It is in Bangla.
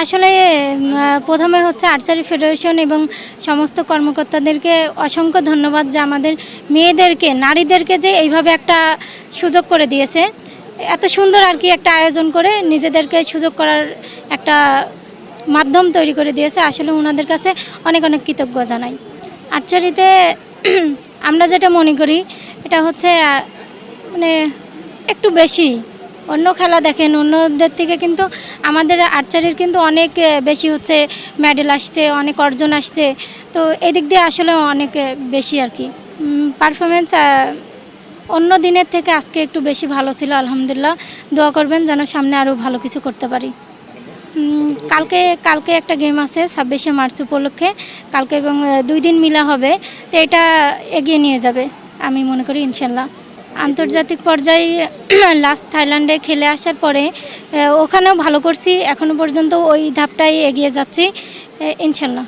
আসলে প্রথমে হচ্ছে আর্চারি ফেডারেশন এবং সমস্ত কর্মকর্তাদেরকে অসংখ্য ধন্যবাদ যে আমাদের মেয়েদেরকে নারীদেরকে যে এইভাবে একটা সুযোগ করে দিয়েছে, এত সুন্দর আর কি একটা আয়োজন করে নিজেদেরকে সুযোগ করার একটা মাধ্যম তৈরি করে দিয়েছে। আসলে ওনাদের কাছে অনেক অনেক কৃতজ্ঞ জানাই। আর্চারিতে আমরা যেটা মনে করি এটা হচ্ছে মানে একটু বেশি অন্য খেলা দেখেন অন্যদের থেকে কিন্তু আমাদের আর্চারির কিন্তু অনেক বেশি হচ্ছে মেডেল আসছে, অনেক অর্জন আসছে। তো এদিক দিয়ে আসলে অনেক বেশি আর কি পারফরমেন্স অন্য দিনের থেকে আজকে একটু বেশি ভালো ছিল। আলহামদুলিল্লাহ, দোয়া করবেন যেন সামনে আরও ভালো কিছু করতে পারি। কালকে একটা গেম আছে 26শে মার্চ উপলক্ষে, কালকে এবং 2 দিন মিলা হবে। তো এটা এগিয়ে নিয়ে যাবে আমি মনে করি ইনশাল্লাহ। আন্তর্জাতিক পর্যায়ে লাস্ট থাইল্যান্ডে খেলে আসার পরে ওখানেও ভালো করছি, এখনও পর্যন্ত ওই ধাপটাই এগিয়ে যাচ্ছি ইনশাল্লাহ।